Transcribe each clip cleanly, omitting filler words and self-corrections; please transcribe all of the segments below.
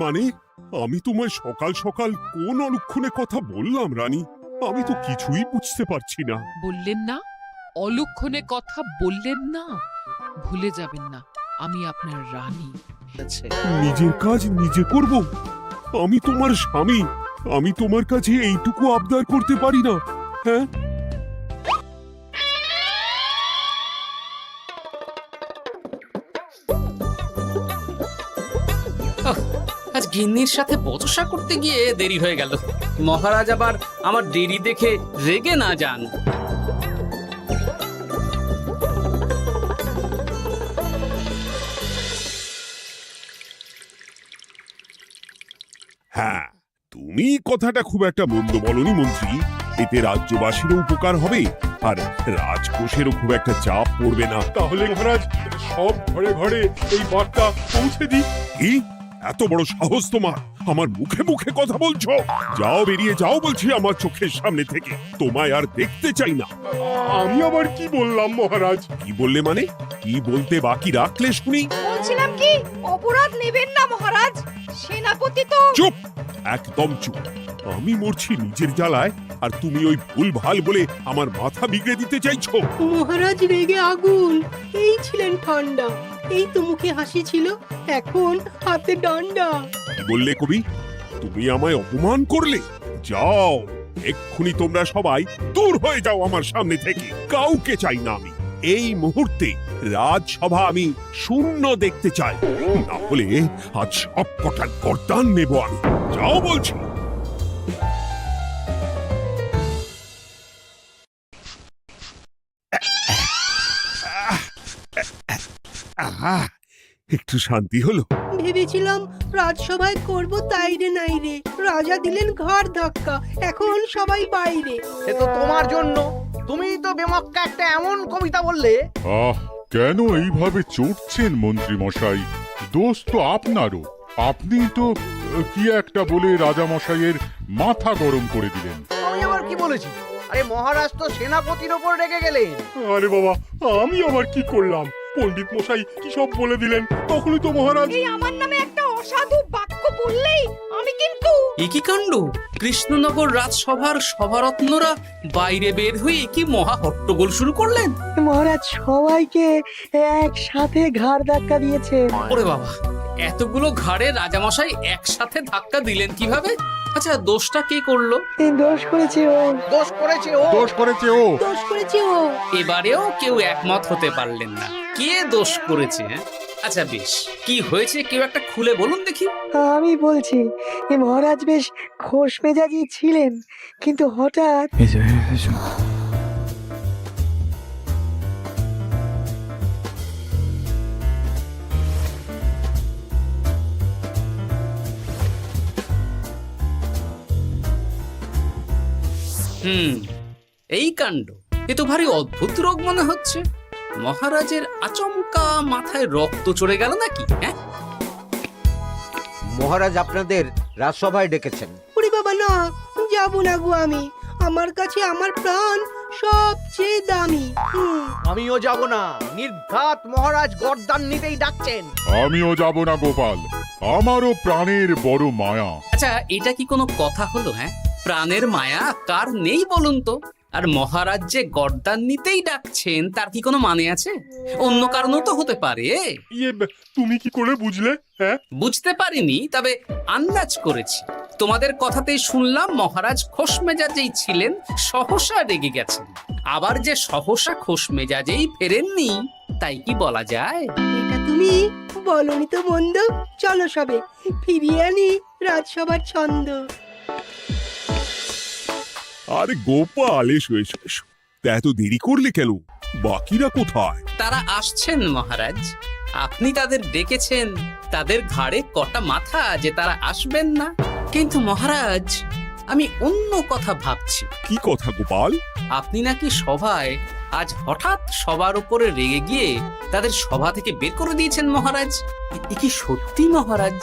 মানে আমি তোমায় সকাল সকাল কোন অলক্ষণে কথা বললাম রানী? আমি তো কিছুই বুঝতে পারছি না। বললেন না, অলক্ষণে কথা বললেন না। ভুলে যাবেন না, আমি আপনার রানী। নিজের কাজ নিজে করব? আমি তোমার স্বামী, আমি তোমার কাছে এইটুকু আবদার করতে পারি না? হ্যাঁ, আজ গিন্নির সাথে বচসা করতে গিয়ে দেরি হয়ে গেল। মহারাজ আবার আমার দেরি দেখে রেগে না যান। হ্যাঁ, তুমি কথাটা খুব একটা মন্দ বলনি মন্ত্রী। এতে রাজ্যবাসীরও উপকার হবে, আর রাজকোষেরও খুব একটা চাপ পড়বে না। তাহলে মহারাজ সব ঘরে ঘরে এই বার্তা পৌঁছে দিই। কি এত বড় সাহস তোমার? আমার মুখে মুখে কথা বলছো? যাও, বেরিয়ে যাও বলছি আমার চোখের সামনে থেকে। তোমায় আর দেখতে চাই না। আমি আবার কি বললাম মহারাজ? কি বললে মানে? কি বলতে বাকি রাখলে শুনি? বলছিলাম কি, অপরাধ নেবেন না মহারাজ। সেনাপতি তো চুপ, একদম চুপ। আমি মরছি নিজের জ্বালায়, আর তুমি ওই ভুল ভাল বলে আমার মাথা বিগড়ে দিতে চাইছো? মহারাজ রেগে আগুন, এই ছিলেন ঠান্ডা। এই তো মুখে হাসি ছিল, এখন হাতে ডান্ডা। কি বললে কবি? তুমি আমায় অপমান করলে? যাও, এক্ষুনি তোমরা সবাই দূর হয়ে যাও আমার সামনে থেকে। কাউকে চাই না আমি। এই মুহূর্তে রাজসভা আমি শূন্য দেখতে চাই, না হলে আজ সব কটা গর্দান নেব আমি। যাও বলছি। আহা, একটু শান্তি হলো। ভেবেছিলাম রাজসভায় করব তাই রে নাই রে, রাজা দিলেন ঘাড় ধাক্কা, এখন সবাই বাইরে। এ তো তোমার জন্য। তুমি তো বেমক্কা একটা এমন কবিতা বললে। আহ, কেন এইভাবে চটছেন মন্ত্রী মশাই? দোষ তো আপনারও। আপনি তো কি একটা বলে রাজা মশাইয়ের মাথা গরম করে দিলেন। আমি আবার কি বলেছি? আরে মহারাজ তো সেনাপতির ওপর রেগে গেলেন। আরে বাবা, আমি আবার কি করলাম? পণ্ডিত মশাই কি সব বলে দিলেন, তখনই তো মহারাজ। এই আমার নামে একটা অসাধু বাক্য বললেই আমি কিন্তু এ কি কাণ্ড! কৃষ্ণনগর রাজসভার সভারত্নরা বাইরে বের হয়ে কি মহা হট্টগোল শুরু করলেন। মহারাজ সবাইকে একসাথে ঘাড় ধাক্কা দিয়েছে। ওরে বাবা, এতগুলো ঘাড়ে রাজামশাই একসাথে ধাক্কা দিলেন কিভাবে? আচ্ছা, দোষটা কে করলো? দোষ করেছে ও, দোষ করেছে ও। দোষ করেছে ও। দোষ করেছে ও। এবারেও কেউ একমত হতে পারলেন না কে দোষ করেছে। হ্যাঁ, আচ্ছা বেশ, কি হয়েছে কেউ একটা খুলে বলুন দেখি। আমি বলছি, মহারাজ বেশ খোশ মেজাজি ছিলেন, কিন্তু হঠাৎ এই কাণ্ড! এ তো ভারী অদ্ভুত রোগ মনে হচ্ছে। মহারাজের আচমকা মাথায় রক্ত চড়ে গেল নাকি? হ্যাঁ, মহারাজ আপনাদের রাজসভায় ডেকেছেন। ওরে বাবা না, যাবো না গো আমি। আমার কাছে আমার প্রাণ সবচেয়ে দামি। আমিও যাব না। নির্ঘাত মহারাজ গর্দান নিতেই ডাকছেন। আমিও যাব না গোপাল, আমারও প্রাণের বড় মায়া। আচ্ছা, এটা কি কোনো কথা হলো? হ্যাঁ, প্রাণের মায়া কার নেই বলুন তো? আর মহারাজ যে গর্দান নিতেই ডাকছেন তার কি কোনো মানে আছে? অন্য কারণও তো হতে পারে। তুমি কি করে বুঝলে? হ্যাঁ, বুঝতে পারিনি, তবে আন্দাজ করেছি। তোমাদের কথাতেই শুনলাম মহারাজ খোশ মেজাজেই ছিলেন, সহসা রেগে গেছেন। আবার যে সহসা খোশ মেজাজেই ফেরেননি, তাই কি বলা যায়? এটা তুমি বলনি তো মন্দ। চলো সবে ফিরিয়ে আনি রাজসভার ছন্দ। আরে গোপাল, এসো এসো এসো। তা এত দেরি করলে কেন? বাকিরা কোথায়? তারা আসছেন মহারাজ। আপনি তাদের ডেকেছেন, তাদের ঘাড়ে কটা মাথা যে তারা আসবেন না। কিন্তু মহারাজ, আমি অন্য কথা ভাবছি। কি কথা গোপাল? আপনি নাকি সভায় আজ হঠাৎ সবার উপরে রেগে গিয়ে তাদের সভা থেকে বের করে দিয়েছেন মহারাজ। এ কি সত্যি মহারাজ?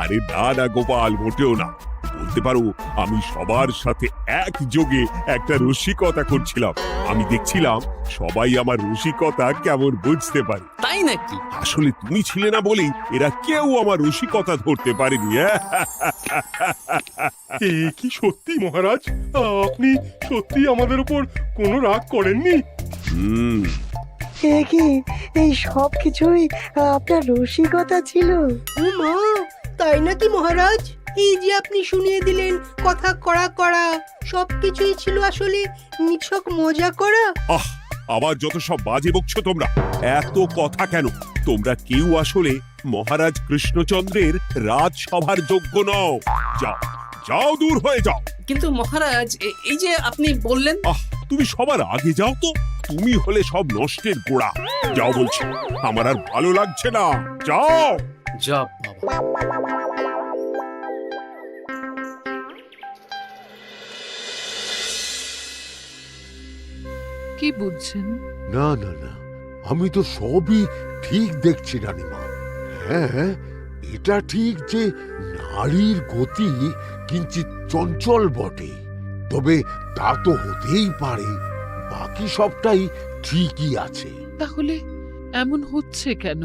আরে না না গোপাল, মোটেও না। বলতে পারো আমি সবার সাথে একযোগে একটা রসিকতা করছিলাম। আমি দেখছিলাম সবাই আমার রসিকতা কেমন বুঝতে পারে। তাই নাকি? আসলে তুমি ছিলে না বলেই এরা কেউ আমার রসিকতা ধরতে পারেনি। এ কি সত্যি মহারাজ? আপনি সত্যি আমাদের উপর কোনো রাগ করেননি? হুম, এ কি এই সব কিছুই আপনার রসিকতা ছিল? ও মা, তাই নাকি মহারাজ? এই যে আপনি শুনিয়ে দিলেন কথা কড়া কড়া, সবকিছুই ছিল আসলে নিছক মজা করা। আহ, আবার যত সব বাজে বকছো তোমরা। এত কথা কেন? তোমরা কেউ আসলে মহারাজ কৃষ্ণচন্দ্রের রাজসভার যোগ্য নও। যাও যাও, দূর হয়ে যাও। কিন্তু মহারাজ, এই যে আপনি বললেন। আহ, তুমি সবার আগে যাও তো। তুমি হলে সব নষ্টের গোড়া। যাও বলছি, আমার আর ভালো লাগছে না। যাও। জব বাবা। কি বুঝছেন? না না না, আমি তো সবই ঠিক দেখছি রানীমা। হ্যাঁ, এটা ঠিক যে নারীর গতি কিঞ্চিত চঞ্চল বটে, তবে তা তো হতেই পারে। বাকি সবটাই ঠিকই আছে। তাহলে এমন হচ্ছে কেন?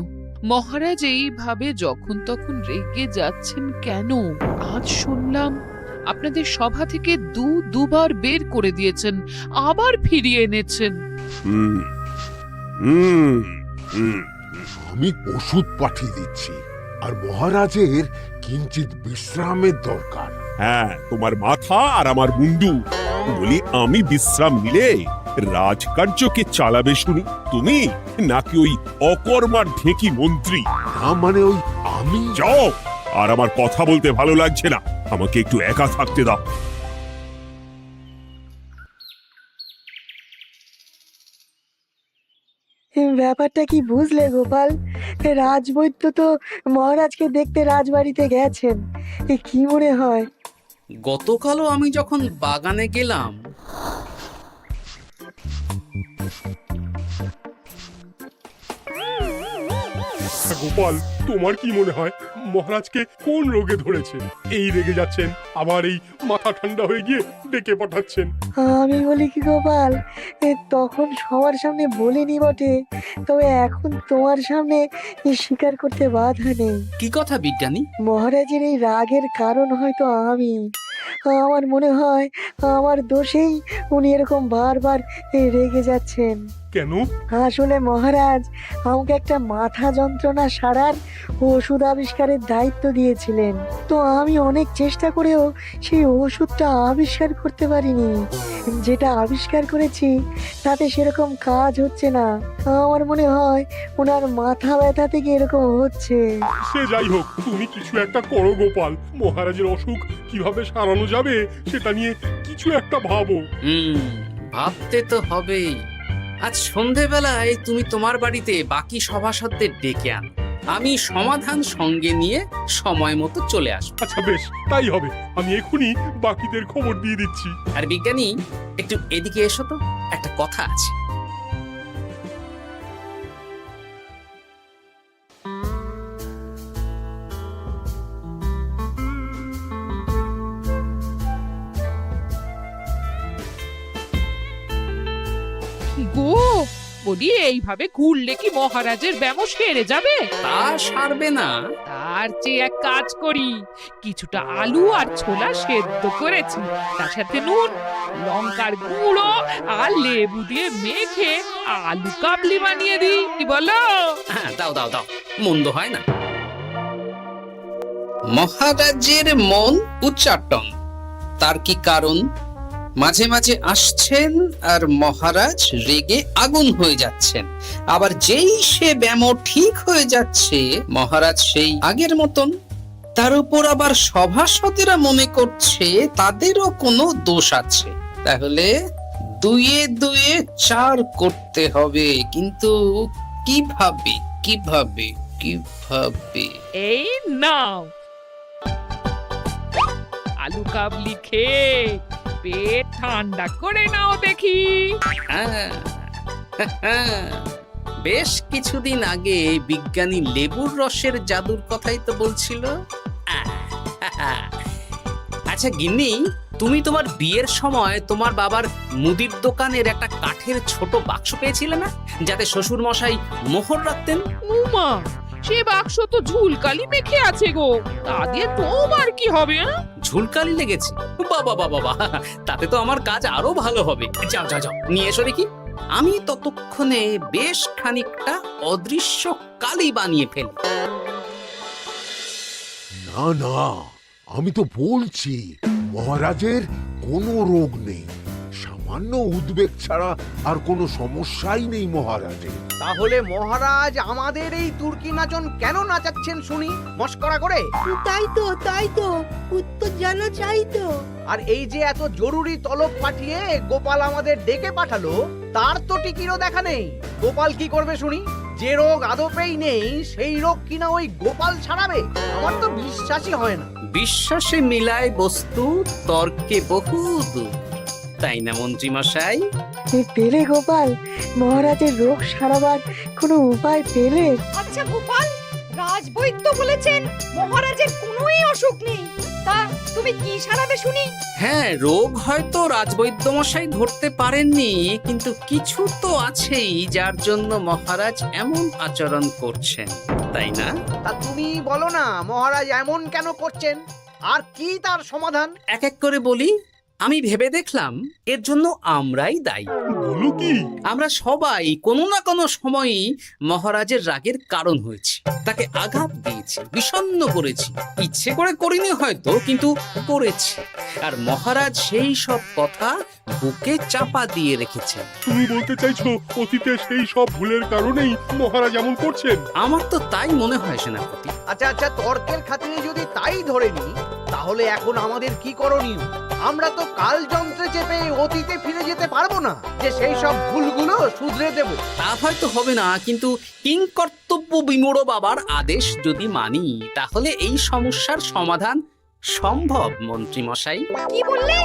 মহারাজ এইভাবে যখন তখন রেগে যাচ্ছেন কেন? আজ শুনলাম আপনাদের সভা থেকে দুবার বের করে দিয়েছেন, আবার ফিরিয়ে এনেছেন। হুম হুম হুম। আমি ওষুধ পাঠিয়ে দিচ্ছি, আর মহারাজের কিঞ্চিত বিশ্রামের দরকার। হ্যাঁ, তোমার মাথা আর আমার মুন্ডু। বলি, আমি বিশ্রাম নিলে রাজকার্যকে চালাবে শুনি তুমি, নাকি ওই অকর্মার ঢেকি মন্ত্রী? না মানে ওই আমি। যাও, আর আমার কথা বলতে ভালো লাগছে না। আমাকে একটু একা থাকতে দাও। ব্যাপারটা কি বুঝলে গোপাল? রাজবৈদ্য তো মহারাজকে দেখতে রাজবাড়িতে গেছেন। কি মনে হয়? গতকালও আমি যখন বাগানে গেলাম, গোপাল, তোমার কি মনে হয় মহারাজকে কোন রোগে ধরেছে? এই রেগে যাচ্ছেন, আবার এই মাথা ঠান্ডা হয়ে গিয়ে ডেকে পাঠাচ্ছেন। আমি বলি কি গোপাল, তখন সবার সামনে বলিনি বটে, তবে এখন তোমার সামনে স্বীকার করতে বাধা নেই। কি কথা বিজ্ঞানী? মহারাজের এই রাগের কারণ হয়তো আমি। আমার মনে হয় আমার দোষেই উনি এরকম বারবার রেগে যাচ্ছেন। কেন? আসলে মহারাজ আমাকে একটা মাথা যন্ত্রণা সারার ওষুধ আবিষ্কারের দায়িত্ব দিয়েছিলেন, তো আমি অনেক চেষ্টা করেও সেই ওষুধটা আবিষ্কার করতে পারিনি। যেটা আবিষ্কার করেছি তাতে সেরকম কাজ হচ্ছে না। আমার মনে হয় ওনার মাথা ব্যথা থেকে এরকম হচ্ছে। সে যাই হোক, তুমি কিছু একটা করো গোপাল। মহারাজের অসুখ কিভাবে সারানো যাবে সেটা নিয়ে কিছু একটা ভাবো। ভাবতে তো হবেই। আজ সন্ধেবেলায় তুমি তোমার বাড়িতে বাকি সভাসদদের ডেকে আনো, আমি সমাধান সঙ্গে নিয়ে সময় মতো চলে আসবো। আচ্ছা বেশ, তাই হবে। আমি এখনই বাকিদের খবর দিয়ে দিচ্ছি। আর বিজ্ঞানী, একটু এদিকে এসো তো, একটা কথা আছে। গো, বলি এইভাবে ঘুরলে কি মহারাজের ব্যামো সেরে যাবে? তা সারবে না। তার চেয়ে এক কাজ করি, কিছুটা আলু আর ছোলা সেদ্ধ করেছি, তার সাথে নুন, লঙ্কার গুঁড়ো আর লেবু দিয়ে মেখে আলু কাবলি বানিয়ে দিই, কি বলো? হ্যাঁ, দাও দাও দাও, মন্দ হয় না। মহারাজের মন উচ্চাটন। তার কি কারণ? মাঝে মাঝে আসছেন আর মহারাজ রেগে আগুন হয়ে যাচ্ছেন, আবার যেই সে ব্যামো ঠিক হয়ে যাচ্ছে মহারাজ সেই আগের মতন। তার উপর আবার সভাসদেরা মনে করছে তাদেরও কোনো দোষ আছে। তাহলে দুয়ে দুয়ে চার করতে হবে, কিন্তু কিভাবে কিভাবে কিভাবে? এই নাও আলু কাবলি খেয়ে পেট ঠান্ডা করে নাও দেখি। হ্যাঁ, বেশ কিছুদিন আগে বিজ্ঞানী লেবুর রসের জাদুর কথাই তো বলছিল। আর আচ্ছা গিন্নি, তুমি তোমার বিয়ের সময় তোমার বাবার মুদির দোকানের একটা কাঠের ছোট বাক্স পেয়েছিলে না, যাতে শ্বশুর মশাই মোহর রাখতেন? উমা, সে বাক্স তো ঝুলকালি মেখে আছে গো, তা দিয়ে তোমার কি হবে? ঝুলকালি লেগেছে? বাবা বাবা বাবা, তাতে তো আমার কাজ আরো ভালো হবে। যাও যাও যাও, নিয়ে এসো দেখি। আমি ততক্ষণে বেশ খানিকটা অদৃশ্য কালি বানিয়ে ফেলি। না না, আমি তো বলছি মহারাজের কোনো রোগ নেই, সামান্য উদ্বেগ ছাড়া আর কোনো সমস্যাই নেই মহারাজের। তাহলে মহারাজ আমাদের এই তুর্কি নাচন কেন নাচাচ্ছেন শুনি, মস্করা করে? তাই তো উত্তর জানা চাই তো। আর এই যে এত জরুরি তলব পাঠিয়ে গোপাল আমাদের ডেকে পাঠালো, তার তো টিকিরও দেখা নেই। গোপাল কি করবে শুনি? যে রোগ আদপেই নেই সেই রোগ কিনা ওই গোপাল ছাড়াবে? আমার তো বিশ্বাসই হয় না। বিশ্বাসে মিলায় বস্তু, তর্কে বহু দূর, তাই না মন্ত্রী মশাই? পেলে গোপাল, মহারাজের রোগ সারাবার কোনো উপায় পেলে? আচ্ছা গোপাল, রাজবৈদ্য বলেছেন মহারাজের কোনোই অসুখ নেই, তা তুমি কি সারাবে শুনি? হ্যাঁ, রোগ হয়তো রাজবৈদ্য মশাই ধরতে পারেননি, কিন্তু কিছু তো আছেই যার জন্য মহারাজ এমন আচরণ করছেন, তাই না? তা তুমি বলো না মহারাজ এমন কেন করছেন, আর কি তার সমাধান? এক এক করে বলি। আমি ভেবে দেখলাম এর জন্য আমরাই দায়ী। বলো কি? আমরা সবাই কোনো না কোনো সময়ই মহারাজের রাগের কারণ হয়েছি, তাকে আঘাত দিয়েছি, বিষণ্ণ করেছি। ইচ্ছে করে করিনি হয়তো, কিন্তু করেছি। আর মহারাজ সেই সব কথা বুকে চাপা দিয়ে রেখেছেন। তুমি বলতে চাইছো অতীতে সেই সব ভুলের কারণেই মহারাজ এমন করছেন? আমার তো তাই মনে হয় সেনাপতি। আচ্ছা আচ্ছা, তর্কের খাতিরে যদি তাই ধরে নি, তাহলে এখন আমাদের কি করণীয়? আমরা তো কাল যন্ত্রে চেপে অতীতে ফিরে যেতে পারবো না যে সেই সব ভুলগুলো শুধরে দেব। তা হয়তো হবে না, কিন্তু কিংকর্তব্য বিমূঢ় বাবার আদেশ যদি মানি, তাহলে এই সমস্যার সমাধান সম্ভব মন্ত্রী মশাই। কি বললে?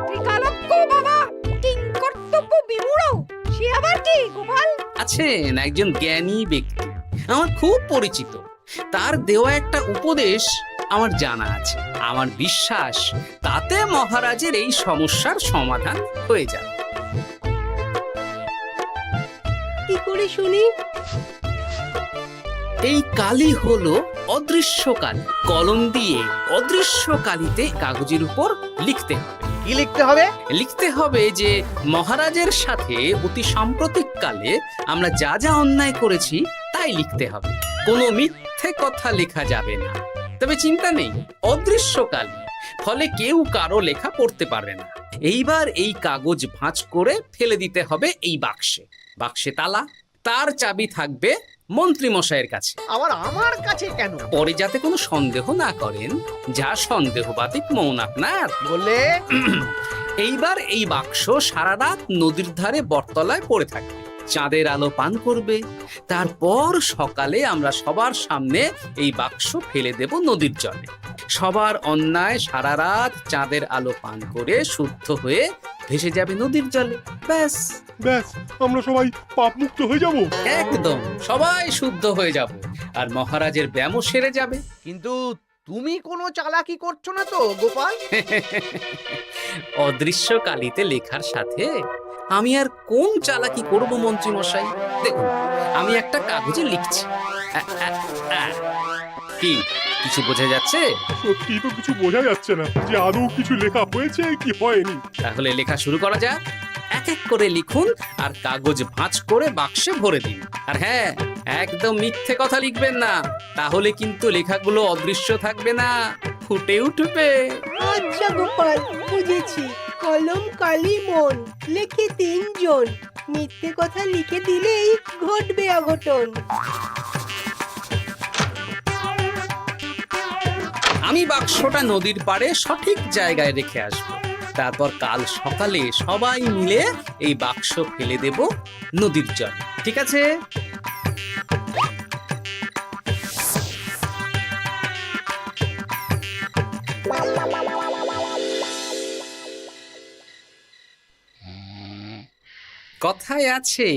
ত্রিকালজ্ঞ বাবা কিংকর্তব্য বিমূঢ়, সে আবার কি গোপাল? আছেন একজন জ্ঞানী ব্যক্তি, আমার খুব পরিচিত। তার দেওয়া একটা উপদেশ আমার জানা আছে। আমার বিশ্বাস তাতে মহারাজের এই সমস্যার সমাধান হয়ে যাবে। কি করে শুনি? এই কালি হলো অদৃশ্য কালি। কলম দিয়ে অদৃশ্য কালিতে কাগজের উপর লিখতে হবে। কি লিখতে হবে? লিখতে হবে যে মহারাজের সাথে অতি সাম্প্রতিক কালে আমরা যা যা অন্যায় করেছি তাই লিখতে হবে। কোনো মিথ্যে কথা লেখা যাবে না। তবে চিন্তা নেই, অদৃশ্য কালি, ফলে কেউ কারো লেখা পড়তে পারবে না। এইবার এই কাগজ ভাঁজ করে ফেলে দিতে হবে এই বাক্সে। বাক্সে তালা, তার চাবি থাকবে মন্ত্রী মশাইয়ের কাছে। আবার আমার কাছে কেন? পরে যাতে কোনো সন্দেহ না করেন, যা সন্দেহ বাতিক মন আপনার। বললে এইবার এই বাক্স সারা রাত নদীর ধারে বটতলায় পড়ে থাকবে, চাঁদের আলো পান করবে। তারপর সকালে আমরা সবার সামনে এই বাক্স ফেলে দেব নদীর জলে। সবার অন্যায় সারা রাত চাঁদের আলো পান করে শুদ্ধ হয়ে ভেসে যাবে নদীর জলে। ব্যাস ব্যাস, আমরা সবাই পাপ মুক্ত হয়ে যাব। একদম সবাই শুদ্ধ হয়ে যাব, আর মহারাজের ব্যামো সেরে যাবে। কিন্তু তুমি কোনো চালাকি করছো না তো গোপাল? অদৃশ্য কালিতে লেখার সাথে আমি আর কোন চালাকি করব মন্ত্রী মশাই? দেখুন, আমি একটা কাগজে লিখছি। কি কিছু বোঝা যাচ্ছে? সত্যি তো কিছু বোঝা যাচ্ছে না যে আদৌ কিছু লেখা হয়েছে কি হয়নি। তাহলে লেখা শুরু করা যাক। এক এক করে লিখুন আর কাগজ ভাঁজ করে বাক্সে ভরে দিন। আর হ্যাঁ, একদম মিথ্যে কথা লিখবেন না, তাহলে কিন্তু লেখাগুলো অদৃশ্য থাকবে না, ফুটে উঠবে। আচ্ছা গোপাল, বুঝেছি। কলম কালি মন, লেখে 3 জন। মিথ্যে কথা লিখে দিলেই ঘটবে অঘটন। আমি বাক্সটা নদীর পাড়ে সঠিক জায়গায় রেখে আসব। তারপর কাল সকালে সবাই মিলে এই বাক্স ফেলে দেব নদীর জলে। ঠিক আছে? কথায় আছে,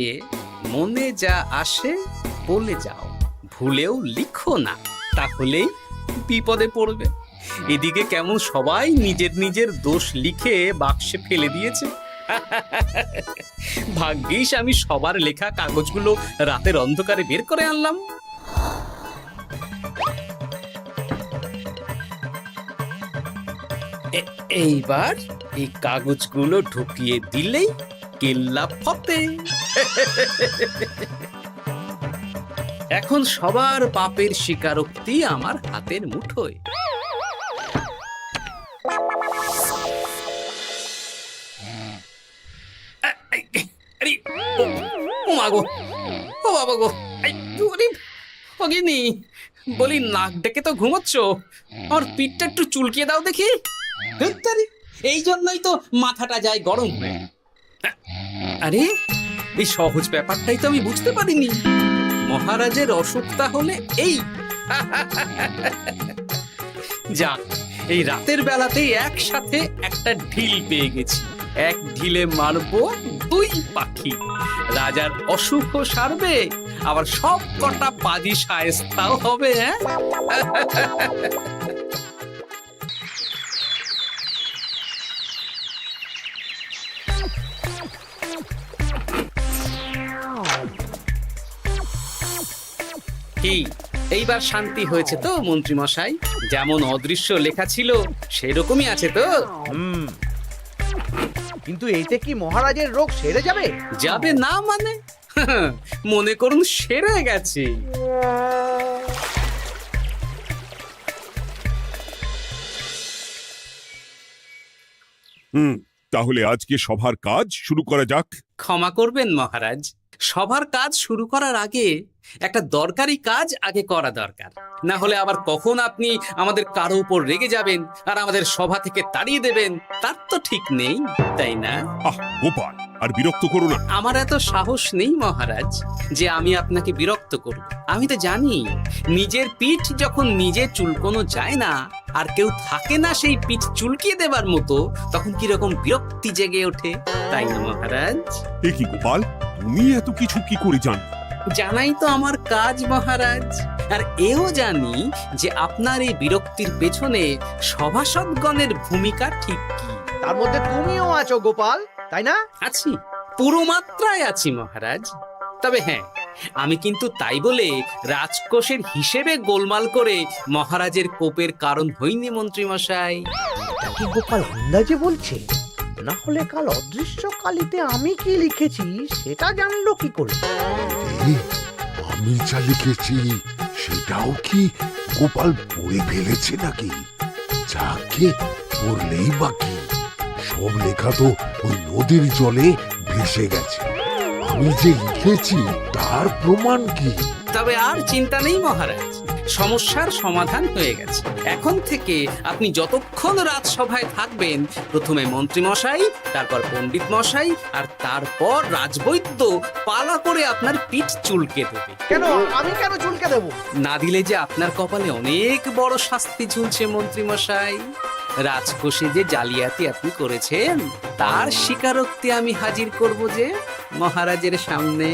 মনে যা আসে বলে যাও, ভুলেও লিখো না, তাহলেই বিপদে পড়বে। এদিকে কেমন সবাই নিজের নিজের দোষ লিখে বাক্সে ফেলে দিয়েছে। ভাগ্যিস আমি সবার লেখা কাগজগুলো রাতের অন্ধকারে বের করে আনলাম। এইবার এই কাগজগুলো ঢুকিয়ে দিলেই কেল্লা ফতে। এখন সবার পাপের স্বীকারোক্তি আমার হাতের মুঠোয়। আরে, ও মা গো, ও বাবা গো, ওগিনি বলি, নাক ডেকে তো ঘুমোচ্ছ, আর পিঠটা একটু চুলকিয়ে দাও দেখি। এই জন্যই তো মাথাটা যায় গরম হয়ে। আরে, এই সহজ ব্যাপারটাই তো আমি বুঝতে পারিনি। মহারাজের অসুখটা হলে এই। যাক, এই রাতের বেলাতেই একসাথে একটা ঢিল পেয়ে গেছি। এক ঢিলে মারবো 2 পাখি। রাজার অসুখও সারবে, আবার সব কটা পাজি শায়েস্তাও হবে। কি এইবার শান্তি হয়েছে তো মন্ত্রী মশাই? যেমন অদৃশ্য লেখা ছিল সেরকমই আছে তো? কিন্তু এতে কি মহারাজের রোগ সেরে যাবে? যাবে না মানে? মনে করুন সেরে গেছে। তাহলে আজকে সভার কাজ শুরু করা যাক। ক্ষমা করবেন মহারাজ, সবার কাজ শুরু করার আগে একটা দরকারি কাজ আগে করা দরকার। না হলে আবার কখন আপনি আমাদের কারো উপর রেগে যাবেন আর আমাদের সভা থেকে তাড়িয়ে দেবেন, তার তো ঠিক নেই, তাই না? গোপাল, আর বিরক্ত করো না। আমার এত সাহস নেই মহারাজ যে আমি আপনাকে বিরক্ত করব। আমি তো জানি নিজের পিঠ যখন নিজে চুলকোনো যায় না, আর কেউ থাকে না সেই পিঠ চুলকিয়ে দেবার মতো, তখন কিরকম বিরক্তি জেগে ওঠে, তাই না মহারাজ? এ কি গোপাল, তুমি এত কিছু কি করে জানো? জানাই তো আমার কাজ মহারাজ। আর এও জানি যে আপনার এই বিরক্তির পেছনে সভাসদগণের ভূমিকা ঠিক কি। তার মধ্যে তুমিও আছো গোপাল, তাই না? আছি, পুরো মাত্রায় আছি মহারাজ। তবে হ্যাঁ, আমি কিন্তু তাই বলে রাজকোষের হিসেবে গোলমাল করে মহারাজের কোপের কারণ হইনি মন্ত্রী মশাই। এটা কি গোপাল আন্দাজে বলছে? না হলে কাল অদৃশ্য কালিতে আমি কি লিখেছি সেটা জানলো কি করে? আমি যা লিখেছি সেটাও কি গোপাল পড়ে ফেলেছে নাকি? যাকে পড়লেই বাকি, সব লেখা তো ওই নদীর জলে ভেসে গেছে। আমি যে লিখেছি তার প্রমাণ কি? তবে আর চিন্তা নেই মহারাজ, সমস্যার সমাধান হয়ে গেছে। এখন থেকে আপনি যতক্ষণ রাজসভায় থাকবেন, প্রথমে মন্ত্রী মশাই, তারপর পণ্ডিত মশাই, আর তারপর রাজবৈদ্য পালা করে আপনার পিঠ চুলকে দেবে। কেন আমি কেন চুলকে দেব? না দিলে যে আপনার কপালে অনেক বড় শাস্তি ঝুলছে মন্ত্রী মশাই। রাজকোষে যে জালিয়াতি আপনি করেছেন তার স্বীকারোক্তি আমি হাজির করব যে মহারাজের সামনে।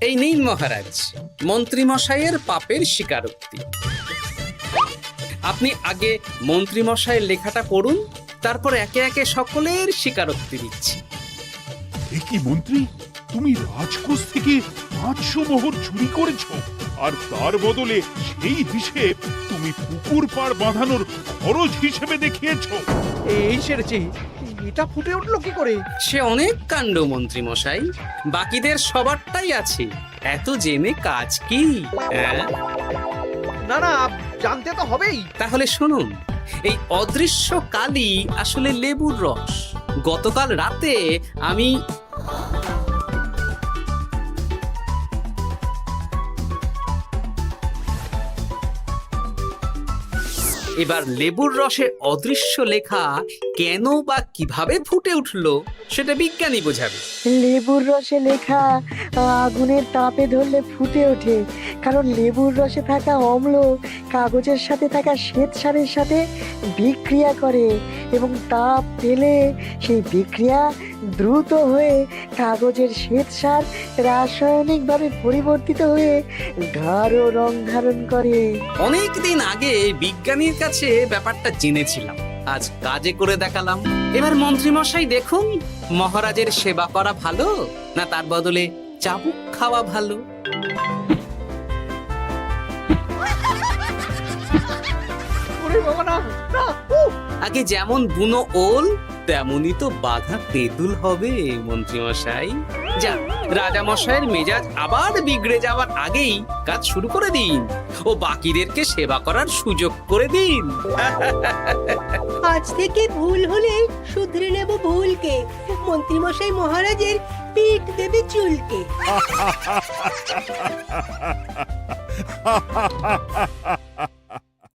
এই নিন মহারাজ, মন্ত্রী মশাইয়ের পাপের স্বীকারোক্তি। আপনি আগে মন্ত্রী মশাইয়ের লেখাটা পড়ুন, তারপর একে একে সকলের স্বীকারোক্তি দিচ্ছি। এ কি মন্ত্রী, তুমি রাজকোষ থেকে 500 মোহর চুরি করেছো, আর তার বদলে সেই হিসেব তুমি পুকুর পাড় বাঁধানোর খরচ হিসেবে দেখিয়েছো। এই সেরেছে, এটা ফুটে উঠলো কি করে? সে অনেক কাণ্ড মন্ত্রী মশাই, বাকিদের সবারটাই আছে, এত জেনে কাজ কি? না না, জানতে তো হবেই। তাহলে শুনুন, এই অদৃশ্য কালি আসলে লেবুর রস। গতকাল রাতে আমি এবার লেবুর রসে অদৃশ্য লেখা কেন বা কিভাবে ফুটে উঠলো সেটা বিজ্ঞানী বোঝাবে। লেবুর রসে লেখা আগুনের তাপে ধরলে ফুটে ওঠে, কারণ লেবুর রসে থাকা অম্ল কাগজের সাথে থাকা শ্বেতসারের সাথে বিক্রিয়া করে এবং তাপ পেলে সেই বিক্রিয়া দ্রুত হয়ে কাগজের শ্বেতসার রাসায়নিকভাবে পরিবর্তিত হয়ে গাঢ় রং ধারণ করে। অনেক দিন আগে বিজ্ঞানীর কাছে ব্যাপারটা জেনেছিলাম, আজ কাজে করে দেখালাম। এবার মন্ত্রীমশাই দেখুন, মহারাজের সেবা করা ভালো না তার বদলে চাবুক খাওয়া ভালো। ওরে বাবা, না না, উফ! আগে যেমন বুনো ওল তেমনই তো বাঘা তেঁতুল হবে মন্ত্রীমশাই। যা, রাজামশাইয়ের মেজাজ আবার বিগড়ে যাওয়ার আগেই কাজ শুরু করে দিন ও বাকিদেরকে সেবা করার সুযোগ করে দিন। আজ থেকে ভুল হলে শুধরে নেব ভুলকে। মন্ত্রীমশাই মহারাজের পিঠ দেবে চুলকে।